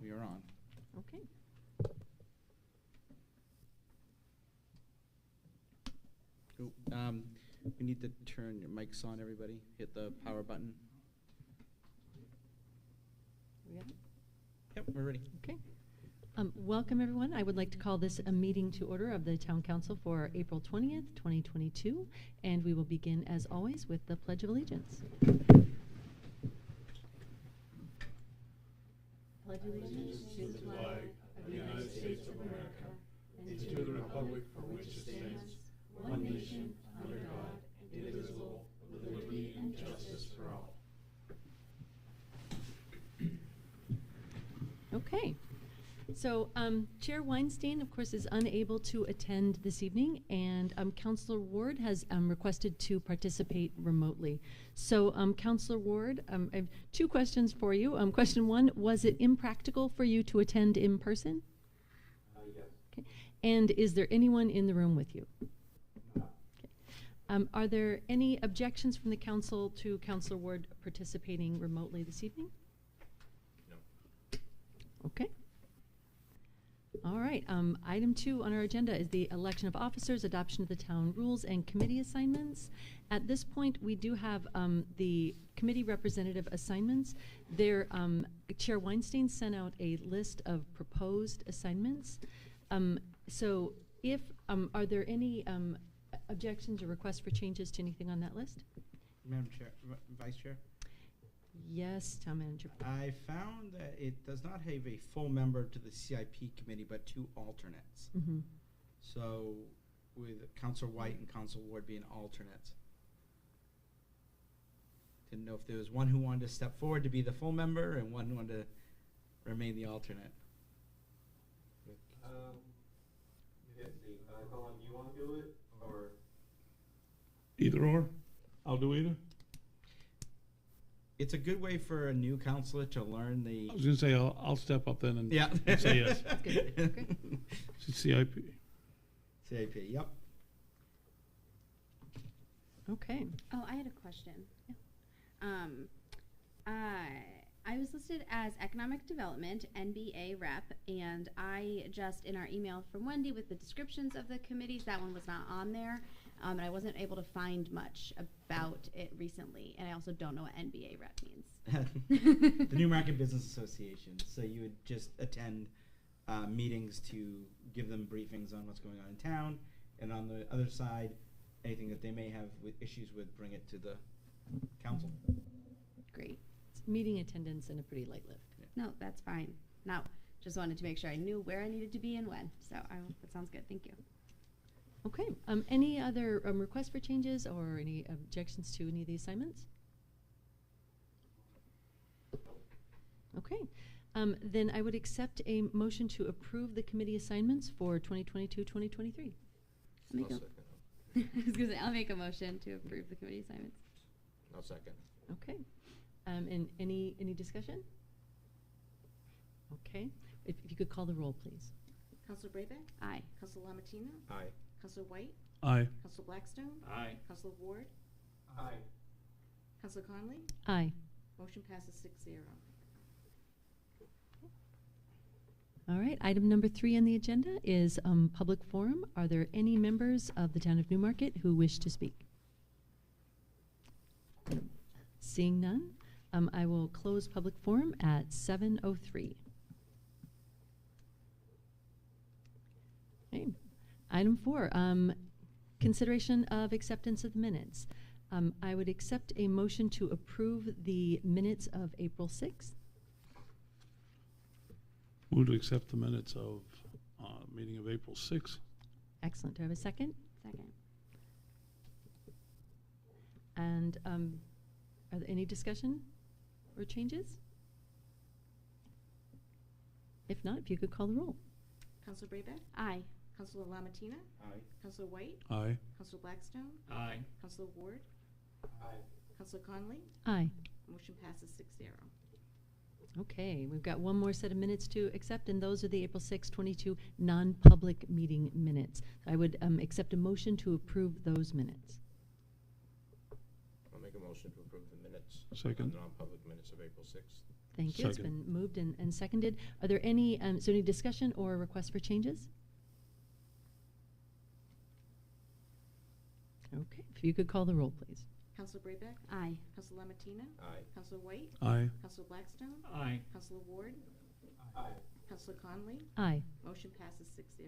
we are on. Okay. Cool. We need to turn your mics on, everybody. Hit the power button. We got it? Yep, we're ready. Okay. Welcome, everyone. I would like to call this a meeting to order of the Town Council for April 20th, 2022, and we will begin, as always, with the Pledge of Allegiance. Pledge allegiance to the flag of the United States of America and to the republic for which it stands, one nation, under God, indivisible, with liberty and justice for all. Okay. So Chair Weinstein, of course, is unable to attend this evening, and Councillor Ward has requested to participate remotely. So Councillor Ward, I have two questions for you. Question one, was it impractical for you to attend in person? Yes. Okay. And is there anyone in the room with you? No. Okay. Are there any objections from the council to Councillor Ward participating remotely this evening? No. Okay. All right. Item 2 on our agenda is the election of officers, adoption of the town rules, and committee assignments. At this point, we do have the committee representative assignments. There, Chair Weinstein sent out a list of proposed assignments. So, if are there any objections or requests for changes to anything on that list? Madam Chair, Vice Chair? Yes, Town Manager. I found that it does not have a full member to the CIP committee, but 2 alternates. Mm-hmm. So, with Councillor White and Councillor Ward being alternates. Didn't know if there was one who wanted to step forward to be the full member and one who wanted to remain the alternate. Colin, do you want to do it, or? Either or. I'll do either. It's a good way for a new councillor to learn the... I was going to say, I'll step up then and Yeah. say yes. That's good. Okay. CIP. CIP, yep. Okay. Oh, I had a question. Yeah. I was listed as Economic Development, NBA rep, and I just, in our email from Wendy with the descriptions of the committees, that one was not on there, and I wasn't able to find much about it recently, and I also don't know what NBA rep means. The Newmarket Business Association. So you would just attend meetings to give them briefings on what's going on in town, and on the other side, anything that they may have with issues with, bring it to the council. Great. Meeting attendance and a pretty light lift. Yeah. No, that's fine. No, just wanted to make sure I knew where I needed to be and when. So that sounds good. Thank you. Okay. Any other requests for changes or any objections to any of the assignments? Okay. Then I would accept a motion to approve the committee assignments for 2022-2023. I was going to say, I'll make a motion to approve the committee assignments. I'll second. Okay. And any discussion? Okay. If you could call the roll, please. Councillor Brayback? Aye. Councillor Lamattina? Aye. Councillor White? Aye. Councillor Blackstone? Aye. Councillor Ward? Aye. Councillor Conley? Aye. Motion passes 6-0. All right. Item number 3 on the agenda is public forum. Are there any members of the town of Newmarket who wish to speak? Seeing none, I will close public forum at 7:03. Okay. Item 4, consideration of acceptance of the minutes. I would accept a motion to approve the minutes of April 6th. Move to accept the minutes of meeting of April 6th. Excellent. Do I have a second? Second. And are there any discussion or changes? If not, if you could call the roll. Councillor Brayback? Aye. Councillor Lamattina? Aye. Councillor White? Aye. Councillor Blackstone? Aye. Councillor Ward? Aye. Councillor Conley? Aye. Motion passes 6-0. Okay, we've got one more set of minutes to accept, and those are the April 6, 22 non-public meeting minutes. I would accept a motion to approve those minutes. I'll make a motion to approve the minutes. Second. The non-public minutes of April 6th. Thank you. It's Second. been moved and seconded. Are there any, is there any discussion or requests for changes? Okay, if you could call the roll, please. Counselor Brayback? Aye. Counselor Lamattina? Aye. Counselor White? Aye. Counselor Blackstone? Aye. Counselor Ward? Aye. Counselor Conley? Aye. Motion passes 6-0.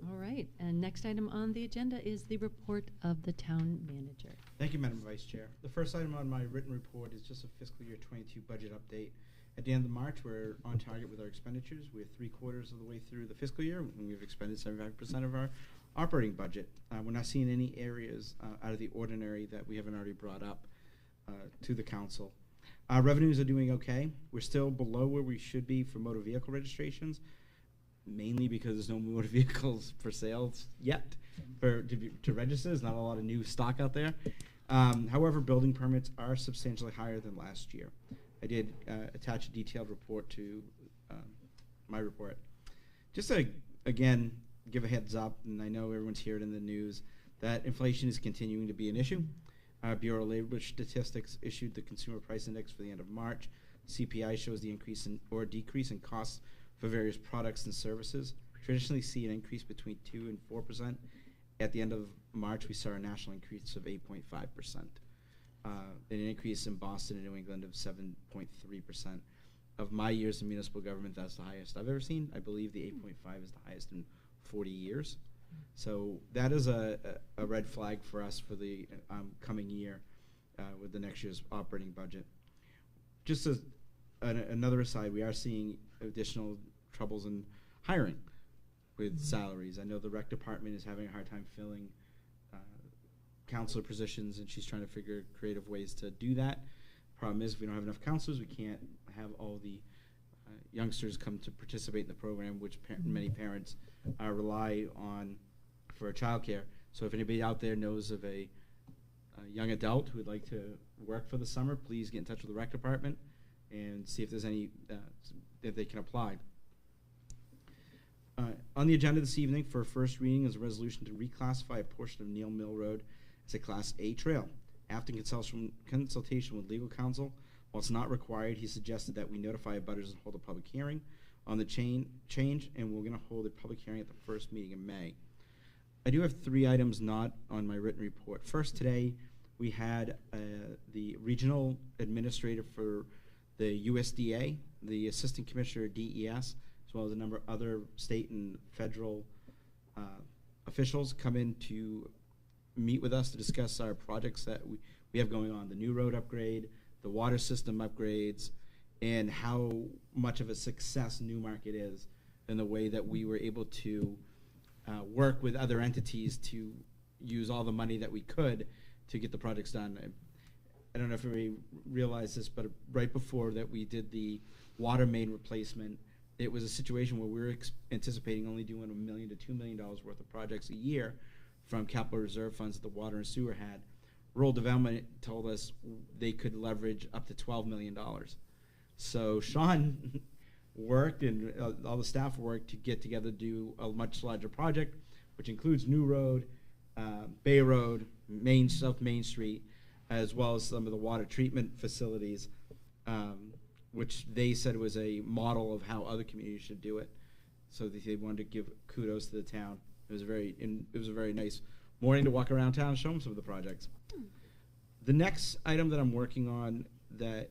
All right, and next item on the agenda is the report of the town manager. Thank you, Madam Vice Chair. The first item on my written report is just a fiscal year 22 budget update. At the end of March, we're on target with our expenditures. We're 3/4 of the way through the fiscal year, and we've expended 75% of our operating budget. We're not seeing any areas out of the ordinary that we haven't already brought up to the council. Revenues are doing okay. We're still below where we should be for motor vehicle registrations, mainly because there's no motor vehicles for sales yet to register. There's not a lot of new stock out there. However, building permits are substantially higher than last year. I did attach a detailed report to my report. Just to, again, give a heads up, and I know everyone's heard in the news, that inflation is continuing to be an issue. Bureau of Labor Statistics issued the Consumer Price Index for the end of March. CPI shows the increase in or decrease in costs for various products and services. Traditionally see an increase between 2 and 4%. At the end of March, we saw a national increase of 8.5%. An increase in Boston and New England of 7.3%. Of my years in municipal government, that's the highest I've ever seen. I believe the 8.5 is the highest in 40 years. So that is a red flag for us for the coming year with the next year's operating budget. Just as another aside, we are seeing additional troubles in hiring with salaries. I know the rec department is having a hard time filling counselor positions, and she's trying to figure creative ways to do that. Problem is, if we don't have enough counselors, we can't have all the youngsters come to participate in the program, which many parents rely on for childcare. So if anybody out there knows of a young adult who would like to work for the summer, please get in touch with the rec department and see if there's any, if they can apply. On the agenda this evening for first reading is a resolution to reclassify a portion of Neal Mill Road as a Class A trail. After consultation with legal counsel, while it's not required, he suggested that we notify abutters and hold a public hearing on the change, and we're going to hold a public hearing at the first meeting in May. I do have 3 items not on my written report. First, today we had the regional administrator for the USDA, the assistant commissioner of DES, as well as a number of other state and federal officials come in to meet with us to discuss our projects that we have going on, the new road upgrade, the water system upgrades, and how much of a success Newmarket is in the way that we were able to work with other entities to use all the money that we could to get the projects done. I don't know if everybody realized this, but right before that we did the water main replacement, it was a situation where we were anticipating only doing $1 million to $2 million worth of projects a year from capital reserve funds that the water and sewer had. Rural development told us they could leverage up to $12 million. So Sean worked and all the staff worked to get together to do a much larger project, which includes New Road, Bay Road, South Main Street, as well as some of the water treatment facilities, which they said was a model of how other communities should do it. So they wanted to give kudos to the town. It was a very nice morning to walk around town and show them some of the projects. The next item that I'm working on, that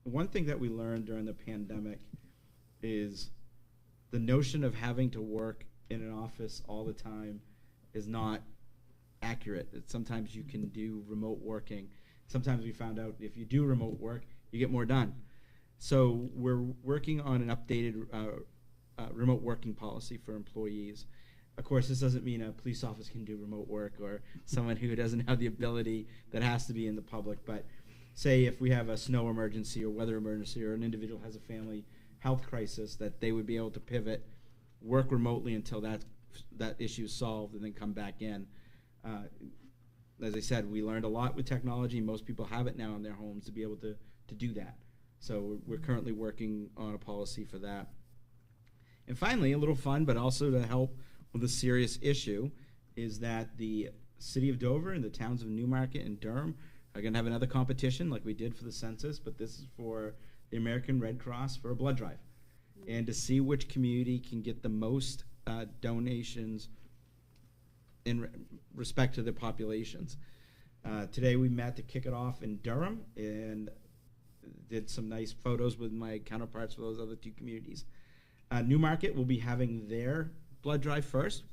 one thing that we learned during the pandemic is the notion of having to work in an office all the time is not accurate. Sometimes you can do remote working. Sometimes we found out if you do remote work, you get more done. So we're working on an updated remote working policy for employees. Of course, this doesn't mean a police officer can do remote work or someone who doesn't have the ability that has to be in the public. But say if we have a snow emergency or weather emergency or an individual has a family health crisis, that they would be able to pivot, work remotely until that issue is solved, and then come back in. As I said, we learned a lot with technology. Most people have it now in their homes to be able to do that. So we're currently working on a policy for that. And finally, a little fun, but also to help with a serious issue, is that the city of Dover and the towns of Newmarket and Durham are going to have another competition like we did for the census, but this is for the American Red Cross for a blood drive, and to see which community can get the most donations in respect to their populations. Today we met to kick it off in Durham and did some nice photos with my counterparts for those other two communities. Newmarket will be having their blood drive first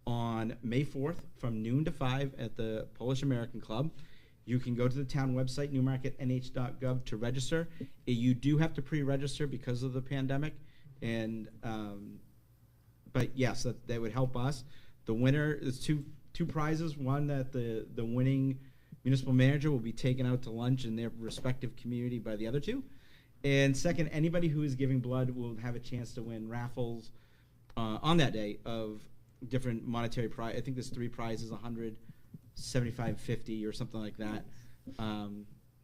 on May 4th from noon to 5 at the Polish American Club. You can go to the town website, newmarketnh.gov, to register. You do have to pre-register because of the pandemic, and but yes, that would help us. The winner is two prizes. One, that the winning municipal manager will be taken out to lunch in their respective community by the other two. And second, anybody who is giving blood will have a chance to win raffles on that day of different monetary prize. I think there's 3 prizes, 100, 75, 50, or something like that.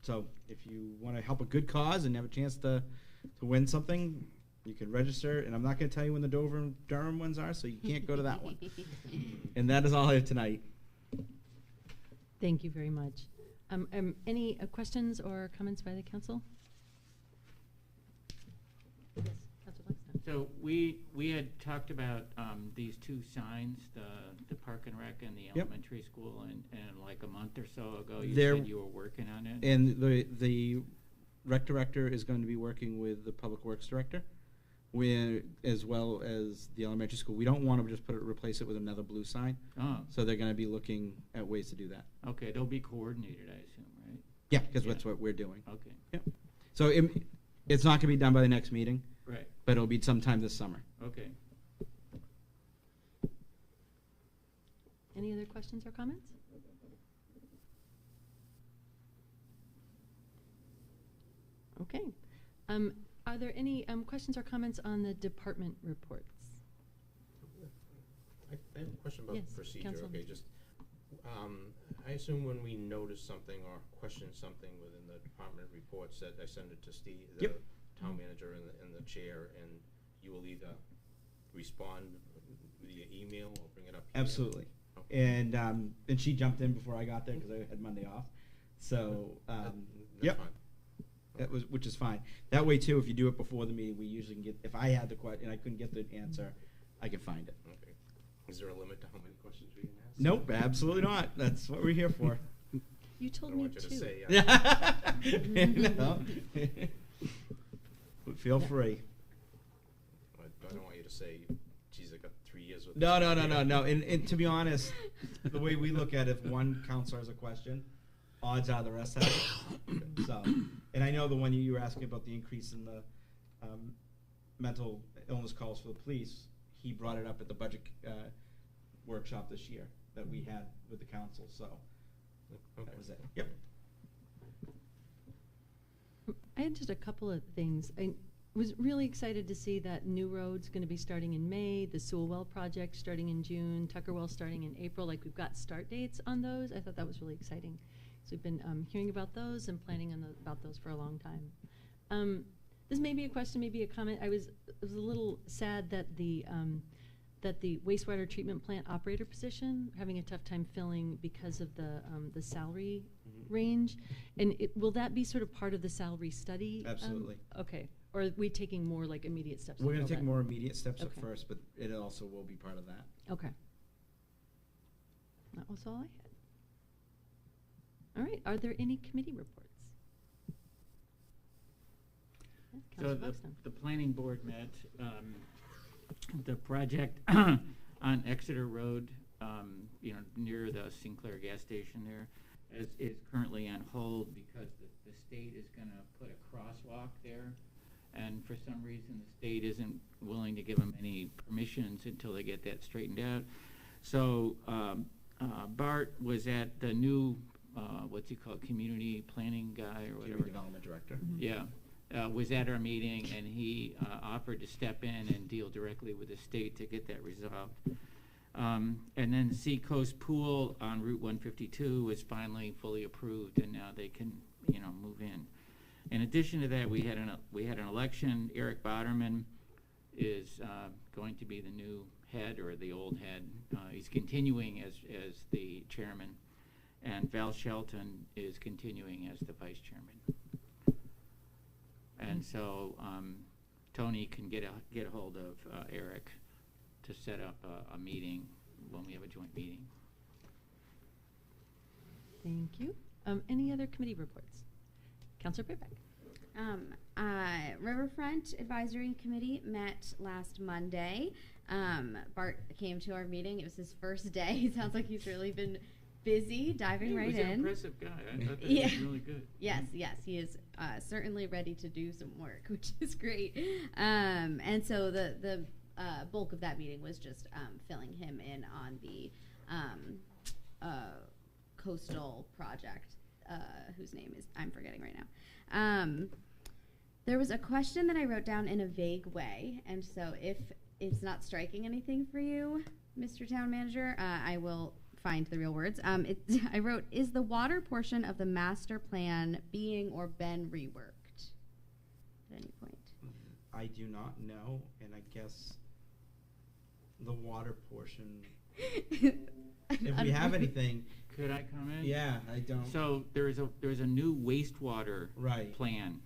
So if you want to help a good cause and have a chance to win something, you can register. And I'm not going to tell you when the Dover and Durham ones are, so you can't go to that one. And that is all I have tonight. Thank you very much. Any questions or comments by the council? Yes, Councilor Blackstone. So we had talked about these 2 signs, the Park and Rec and the elementary school, and like a month or so ago you said you were working on it. And the rec director is going to be working with the public works director, as well as the elementary school. We don't want to just replace it with another blue sign. Oh. So they're going to be looking at ways to do that. Okay, they'll be coordinated, I assume, right? Yeah, because that's what we're doing. Okay. Yeah. So it's not going to be done by the next meeting. Right. But it'll be sometime this summer. Okay. Any other questions or comments? Okay. Are there any questions or comments on the department reports? I have a question about Yes, procedure. Council. Okay, just I assume when we notice something or question something within the department reports that I send it to Steve, the town manager and the chair, and you will either respond via email or bring it up here? Absolutely. Okay. And she jumped in before I got there because I had Monday off. So That's yep. fine. Which is fine. That way too, if you do it before the meeting, we usually can get. If I had the question and I couldn't get the answer, I can find it. Okay. Is there a limit to how many questions we can ask? Nope, absolutely not. That's what we're here for. You I told don't me want you to 2. say. No. But feel free. I don't want you to say, geez, I got 3 years with No. this. And to be honest, the way we look at it, if one counselor has a question, odds are the rest have it. So, and I know the one you were asking about the increase in the mental illness calls for the police, he brought it up at the budget workshop this year that we had with the council. So that was it. Yep. I had just a couple of things. I was really excited to see that New Road's going to be starting in May, the Sewell project starting in June, Tuckerwell starting in April. Like, we've got start dates on those. I thought that was really exciting. So we've been hearing about those and planning on about those for a long time. This may be a question, maybe a comment. I was a little sad that the wastewater treatment plant operator position, having a tough time filling because of the salary range. And will that be sort of part of the salary study? Absolutely. Okay. Or are we taking more like immediate steps? We're going fill to take that? more immediate steps at Okay. first, but it also will be part of that. Okay. That was all I had. All right. Are there any committee reports? Yes, So Councilor the Buxton. planning board met. The project on Exeter Road, near the Sinclair gas station there, is currently on hold because the state is going to put a crosswalk there. And for some reason, the state isn't willing to give them any permissions until they get that straightened out. So Bart was at the new, what's he called, community planning guy or whatever. Community Development Director. Yeah, was at our meeting, and he offered to step in and deal directly with the state to get that resolved. And then Seacoast Pool on Route 152 was finally fully approved, and now they can, move in. In addition to that, we had an election. Eric Boderman is going to be the new head, or the old head. He's continuing as the chairman. and Val Shelton is continuing as the vice chairman. And so Tony can get a hold of Eric to set up a meeting when we have a joint meeting. Thank you. Any other committee reports? Councillor Brebeck. Riverfront Advisory Committee met last Monday. Bart came to our meeting. It was his first day. He sounds like he's really been busy, diving right in. He was an impressive guy. I thought that Yeah. was really good. Yes, he is certainly ready to do some work, which is great. And so the bulk of that meeting was just filling him in on the coastal project, whose name is I'm forgetting right now. There was a question that I wrote down in a vague way, and so if it's not striking anything for you, Mr. Town Manager, I will find the real words. I wrote, is the water portion of the master plan being or been reworked at any point? I do not know, and I guess the water portion, if we have anything, Could I comment? yeah, I don't. So there's a new wastewater Right. plan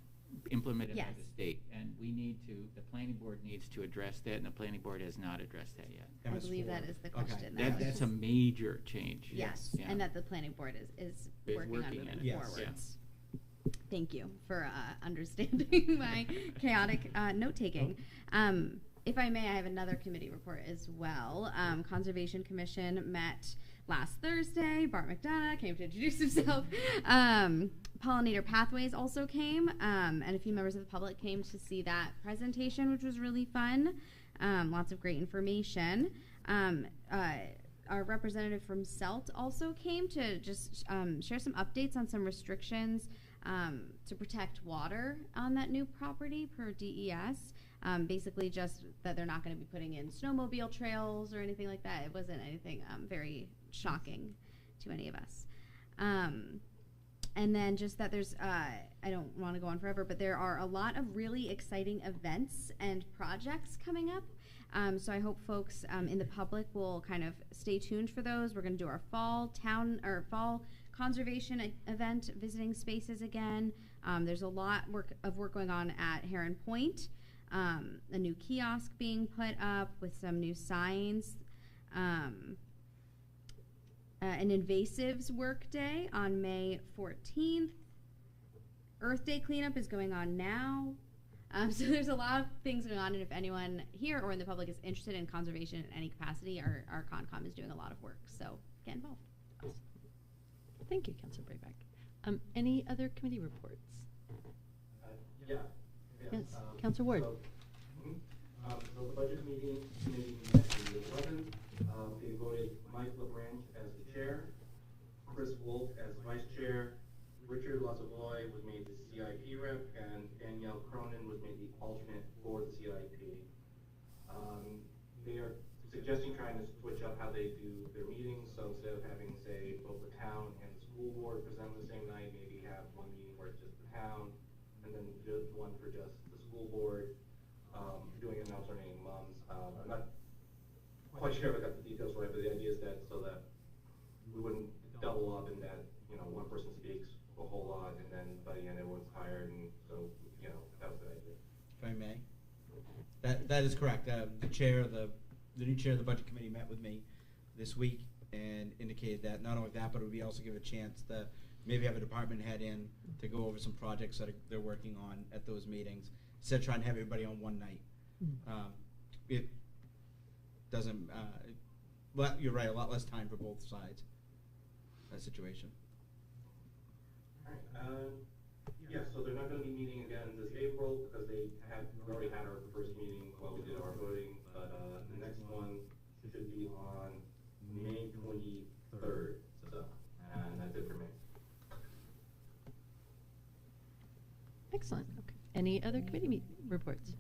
implemented by Yes. the state, and the planning board needs to address that, and the planning board has not addressed that yet. I believe that MS4. is the Okay. question. That's a major change. Yes, Yeah. and that the planning board is Is working on working moving on it. Yes. forwards. Thank you for understanding my chaotic note-taking. If I may, I have another committee report as well. Conservation Commission met last Thursday. Bart McDonough came to introduce himself. Pollinator Pathways also came, and a few members of the public came to see that presentation, which was really fun. Lots of great information. Our representative from CELT also came to just share some updates on some restrictions to protect water on that new property per DES. Basically just that they're not going to be putting in snowmobile trails or anything like that. It wasn't anything very shocking to any of us. And then just that there's, I don't want to go on forever, but there are a lot of really exciting events and projects coming up. So I hope folks in the public will kind of stay tuned for those. We're going to do our fall conservation event, visiting spaces again. There's a lot of work going on at Heron Point. A new kiosk being put up with some new signs. An invasives work day on May 14th. Earth Day cleanup is going on now. So there's a lot of things going on, and if anyone here or in the public is interested in conservation in any capacity, our Concom is doing a lot of work, so get involved. Thank you, Councillor Brebeck. Any other committee reports? Yes. Councillor Ward. So the budget committee met the 11th. They voted Mike LaBranche as the chair, Chris Wolf as vice chair, Richard Lazavoy was made the CIP rep, and Danielle Cronin was made the alternate for the CIP. They are suggesting trying to switch up how they do their meetings, so instead of having, say, both the town and the school board present the same night, maybe have one meeting where it's just the town, and then just one for just the school board, doing it in alternating months. I'm not quite sure if I got the details right, but the idea is that so that we wouldn't double up in that, one person speaks a whole lot, and then by the end everyone's tired, and so, that was the idea. If I may. That is correct. The new chair of the budget committee met with me this week and indicated that not only that, but it would be also give a chance to maybe have a department head in to go over some projects that they're working on at those meetings, instead of trying to have everybody on one night. It doesn't, you're right, a lot less time for both sides, that situation. All right. Yeah, so they're not going to be meeting again this April because we already had our first meeting while we did our voting, but the next one should be on May 23rd. So, and that's it for me. Excellent. Okay. Any other committee reports?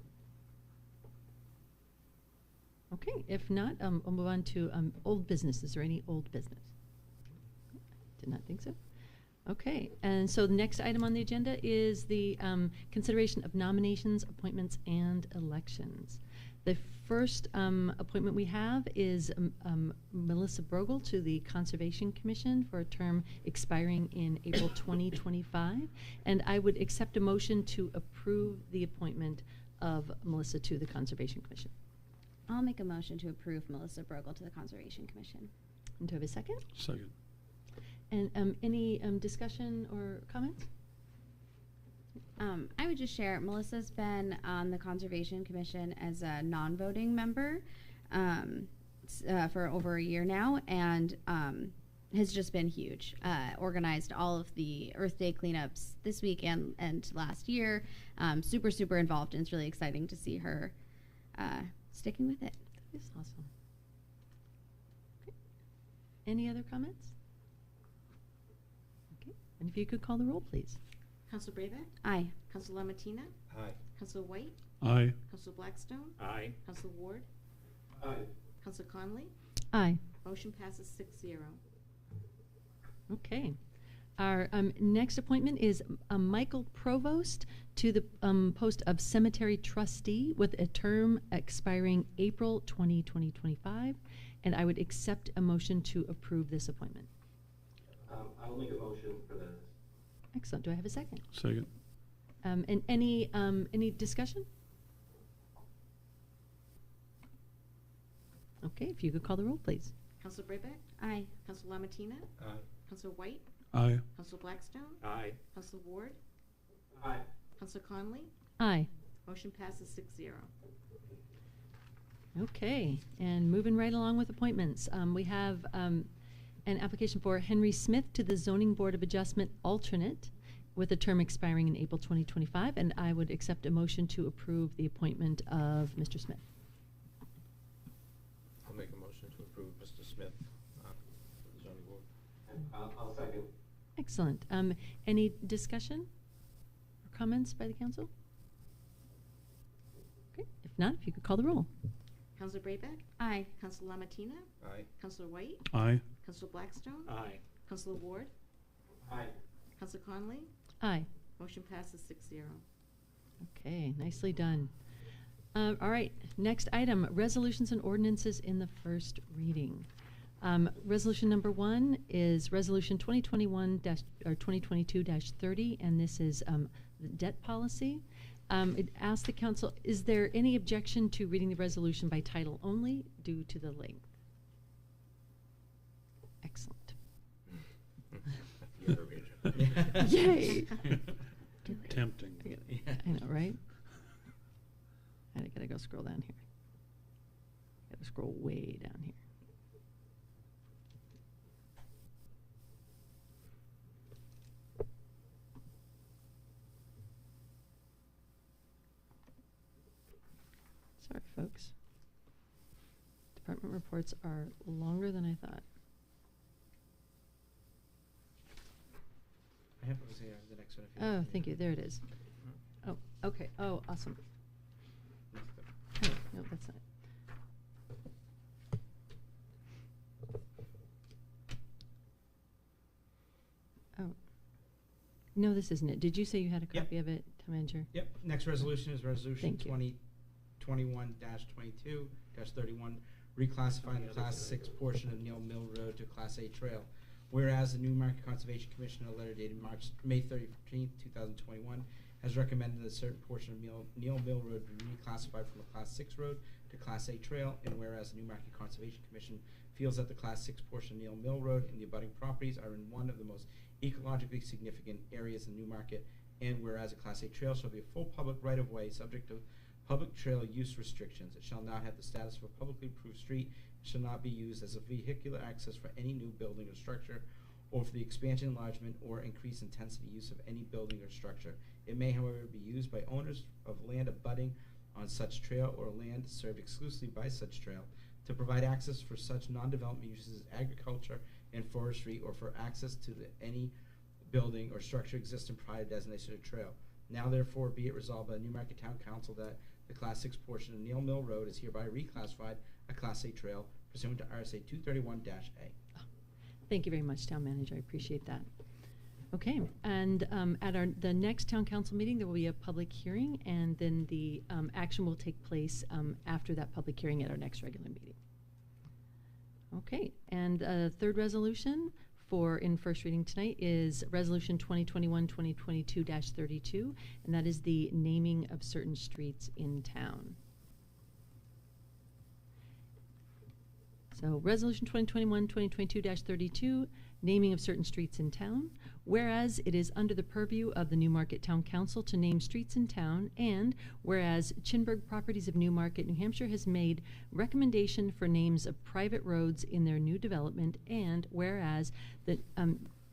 Okay. If not, we'll move on to old business. Is there any old business? Did not think so. Okay, and so the next item on the agenda is the consideration of nominations, appointments, and elections. The first appointment we have is Melissa Brogel to the Conservation Commission for a term expiring in April 2025. And I would accept a motion to approve the appointment of Melissa to the Conservation Commission. I'll make a motion to approve Melissa Brogel to the Conservation Commission. And do I have a second? Second. And any discussion or comments? I would just share, Melissa's been on the Conservation Commission as a non-voting member for over a year now, and has just been huge. Organized all of the Earth Day cleanups this week and last year. Super, super involved, and it's really exciting to see her sticking with it. That is awesome. Okay. Any other comments? Okay. And if you could call the roll, please. Council Brayback? Aye. Council Lamatina? Aye. Council White? Aye. Council Blackstone? Aye. Council Ward? Aye. Council Conley? Aye. Motion passes 6-0. Okay. Our next appointment is Michael Provost to the post of Cemetery Trustee with a term expiring April 2025. And I would accept a motion to approve this appointment. I'll make a motion for this. Excellent. Do I have a second? Second. And any discussion? Okay, if you could call the roll, please. Council Brayback? Aye. Council Lamatina? Aye. Council White? Aye. Council Blackstone? Aye. Council Ward? Aye. Council Conley? Aye. Motion passes 6-0. Okay, and moving right along with appointments. We have an application for Henry Smith to the Zoning Board of Adjustment alternate with a term expiring in April 2025, and I would accept a motion to approve the appointment of Mr. Smith. I'll make a motion to approve Mr. Smith for the zoning board. And I'll second. Excellent. Any discussion or comments by the council? Okay, if not, if you could call the roll. Council Brayback? Aye. Council Lamatina? Aye. Council White? Aye. Council Blackstone? Aye. Council Ward? Aye. Council Conley? Aye. Motion passes 6-0. Okay, nicely done. All right, next item, resolutions and ordinances in the first reading. Resolution number 1 is Resolution 2022-30, and this is the debt policy. It asks the council, is there any objection to reading the resolution by title only due to the length? Excellent. You're a major. Yay! Tempting. I know, right? I gotta go scroll down here. Gotta scroll way down here. Sorry, folks. Department reports are longer than I thought. I have those here, the next one. If Oh, need thank it. you. There it is. Oh, okay. Oh, awesome. Next up. Oh, no, that's not it. Oh. No, this isn't it. Did you say you had a Yep. copy of it, Town Manager? Yep, next resolution is Resolution Thank you. 2021-22-31, reclassifying the Class 6 portion of Neal Mill Road to Class A Trail. Whereas the Newmarket Conservation Commission, in a letter dated May 13th, 2021, has recommended that a certain portion of Neal Mill Road be reclassified from a Class 6 road to Class A Trail, and whereas the Newmarket Conservation Commission feels that the Class 6 portion of Neal Mill Road and the abutting properties are in one of the most ecologically significant areas in Newmarket, and whereas a Class A Trail shall be a full public right-of-way subject to public trail use restrictions. It shall not have the status of a publicly approved street. It shall not be used as a vehicular access for any new building or structure, or for the expansion, enlargement, or increased intensity use of any building or structure. It may, however, be used by owners of land abutting on such trail or land served exclusively by such trail to provide access for such non-development uses as agriculture and forestry, or for access to any building or structure existing prior to designation of trail. Now therefore be it resolved by the Newmarket Town Council that the Class 6 portion of Neal Mill Road is hereby reclassified a Class A trail pursuant to RSA 231-A. Thank you very much, Town Manager. I appreciate that. Okay, and at the next town council meeting, there will be a public hearing, and then the action will take place after that public hearing at our next regular meeting. Okay, and third resolution in first reading tonight is Resolution 2021-2022-32, and that is the naming of certain streets in town. So Resolution 2021-2022-32, naming of certain streets in town. Whereas it is under the purview of the Newmarket Town Council to name streets in town, and whereas Chinburg Properties of Newmarket, New Hampshire has made recommendation for names of private roads in their new development, and whereas the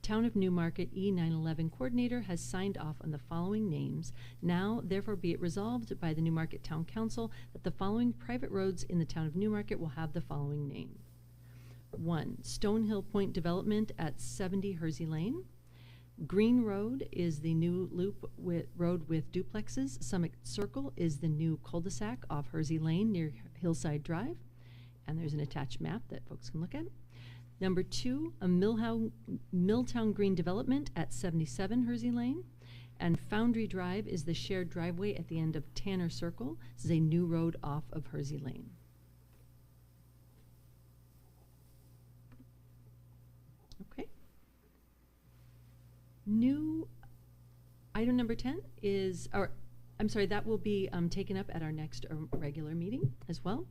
Town of Newmarket E911 coordinator has signed off on the following names. Now, therefore, be it resolved by the Newmarket Town Council that the following private roads in the Town of Newmarket will have the following name. 1. Stonehill Point Development at 70 Hersey Lane. Green Road is the new road with duplexes. Summit Circle is the new cul-de-sac off Hersey Lane near Hillside Drive. And there's an attached map that folks can look at. Number 2, a Milltown Green Development at 77 Hersey Lane. And Foundry Drive is the shared driveway at the end of Tanner Circle. This is a new road off of Hersey Lane. Okay. New item number 10 is, that will be taken up at our next regular meeting as well.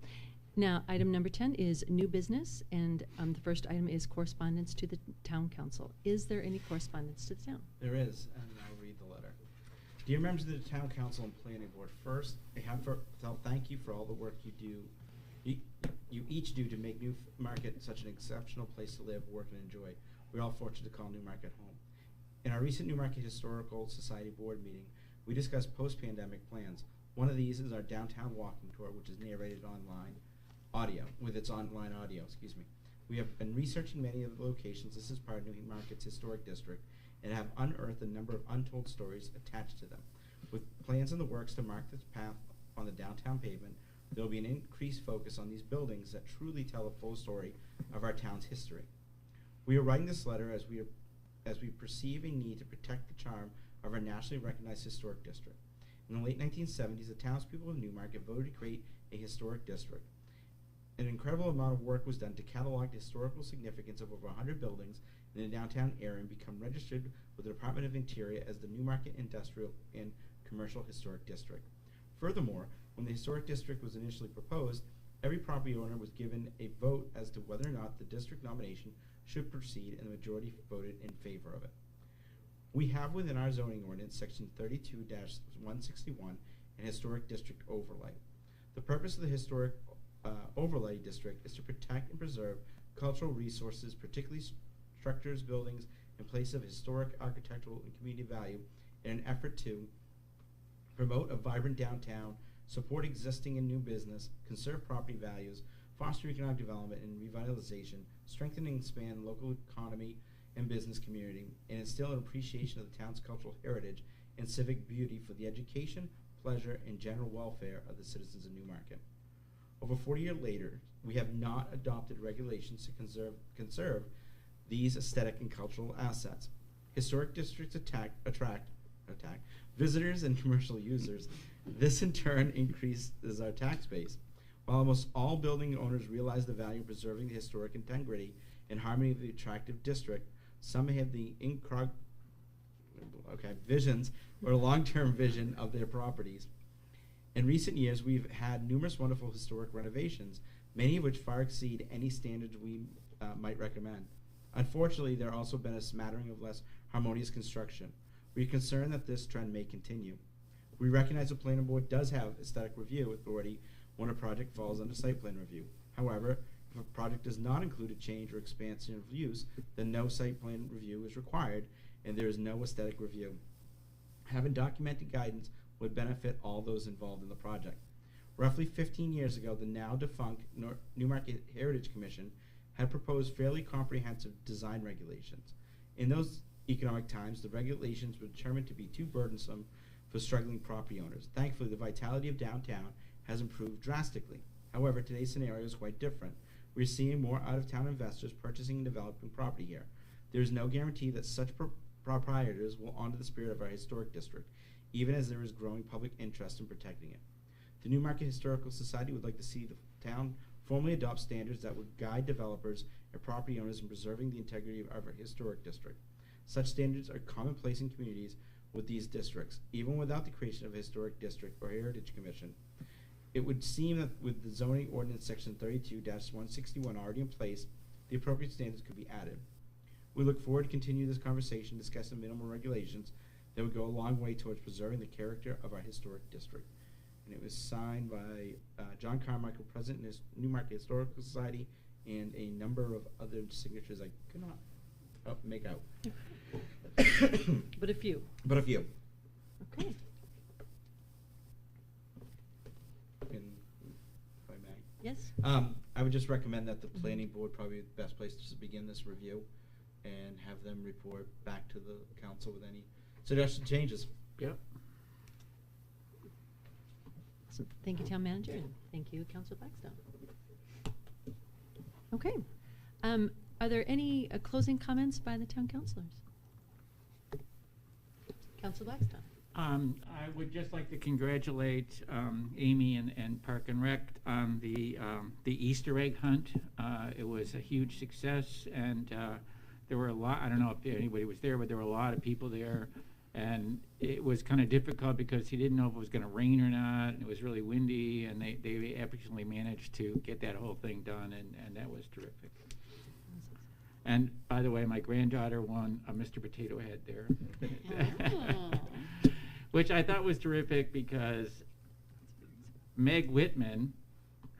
Now, item number 10 is new business, and the first item is correspondence to the town council. Is there any correspondence to the town? There is, and I'll read the letter. Dear members of the town council and planning board, first, I have to thank you for all the work you do. You each do to make Newmarket such an exceptional place to live, work, and enjoy. We're all fortunate to call Newmarket home. In our recent Newmarket Historical Society board meeting, we discussed post-pandemic plans. One of these is our downtown walking tour, which is narrated online with its online audio, We have been researching many of the locations. This is part of Newmarket's historic district, and have unearthed a number of untold stories attached to them. With plans in the works to mark this path on the downtown pavement, there will be an increased focus on these buildings that truly tell a full story of our town's history. We are writing this letter as we perceive a need to protect the charm of our nationally recognized historic district. In the late 1970s, the townspeople of Newmarket voted to create a historic district. An incredible amount of work was done to catalog the historical significance of over 100 buildings in the downtown area and become registered with the Department of Interior as the Newmarket Industrial and Commercial Historic District. Furthermore, when the historic district was initially proposed, every property owner was given a vote as to whether or not the district nomination should proceed, and the majority voted in favor of it. We have within our zoning ordinance, section 32-161, an historic district overlay. The purpose of the historic overlay district is to protect and preserve cultural resources, particularly structures, buildings, and places of historic, architectural, and community value, in an effort to promote a vibrant downtown, support existing and new business, conserve property values, foster economic development and revitalization, strengthen and expand local economy and business community, and instill an appreciation of the town's cultural heritage and civic beauty for the education, pleasure, and general welfare of the citizens of Newmarket. Over 40 years later, we have not adopted regulations to conserve these aesthetic and cultural assets. Historic districts attract visitors and commercial users. This in turn increases our tax base. While almost all building owners realize the value of preserving the historic integrity and harmony of the attractive district, some have the visions or long-term vision of their properties. In recent years, we've had numerous wonderful historic renovations, many of which far exceed any standards we might recommend. Unfortunately, there has also been a smattering of less harmonious construction. We are concerned that this trend may continue. We recognize the planning board does have aesthetic review authority when a project falls under site plan review. However, if a project does not include a change or expansion of use, then no site plan review is required, and there is no aesthetic review. Having documented guidance would benefit all those involved in the project. Roughly 15 years ago, the now defunct Newmarket Heritage Commission had proposed fairly comprehensive design regulations. In those economic times, the regulations were determined to be too burdensome for struggling property owners. Thankfully, the vitality of downtown has improved drastically. However, today's scenario is quite different. We're seeing more out-of-town investors purchasing and developing property here. There is no guarantee that such proprietors will honor the spirit of our historic district, even as there is growing public interest in protecting it. The Newmarket Historical Society would like to see the town formally adopt standards that would guide developers and property owners in preserving the integrity of our historic district. Such standards are commonplace in communities with these districts, even without the creation of a historic district or heritage commission. It would seem that with the zoning ordinance section 32-161 already in place, the appropriate standards could be added. We look forward to continue this conversation, discussing minimal regulations that would go a long way towards preserving the character of our historic district. And it was signed by John Carmichael, President of the Newmarket Historical Society, and a number of other signatures I could not make out. But a few. But a few. Okay. And if I may. Yes? I would just recommend that the planning board probably the best place to begin this review and have them report back to the council with any suggested changes. Yep. So thank you, Town Manager, and thank you, Councilor Blackstone. Okay. Are there any closing comments by the town councilors? Councilor Blackstone. I would just like to congratulate Amy and Park and Rec on the Easter egg hunt. It was a huge success, and there were a lot, I don't know if anybody was there, but there were a lot of people there. And it was kind of difficult because he didn't know if it was going to rain or not, and it was really windy, and they actually managed to get that whole thing done, and that was terrific. And by the way, my granddaughter won a Mr. Potato Head there, which I thought was terrific because Meg Whitman,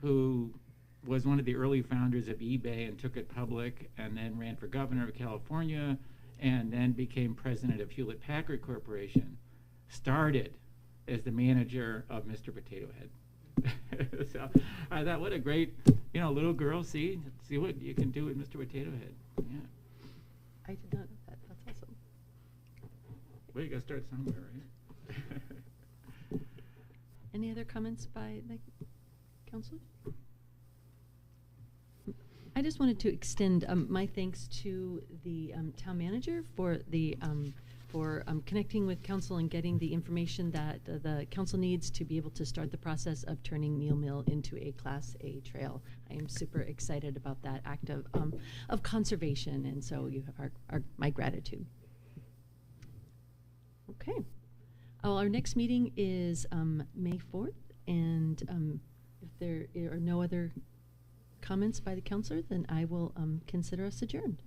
who was one of the early founders of eBay and took it public and then ran for governor of California and then became president of Hewlett-Packard Corporation, started as the manager of Mr. Potato Head. So I thought, what a great, little girl, see what you can do with Mr. Potato Head. Yeah. I did not know that. That's awesome. Well, you got to start somewhere, right? Any other comments by the councilors? I just wanted to extend my thanks to the town manager for connecting with council and getting the information that the council needs to be able to start the process of turning Neal Mill into a Class A trail. I am super excited about that act of conservation, and so you have my gratitude. Okay. Our next meeting is May 4th, and if there are no other comments by the councilor, then I will consider us adjourned.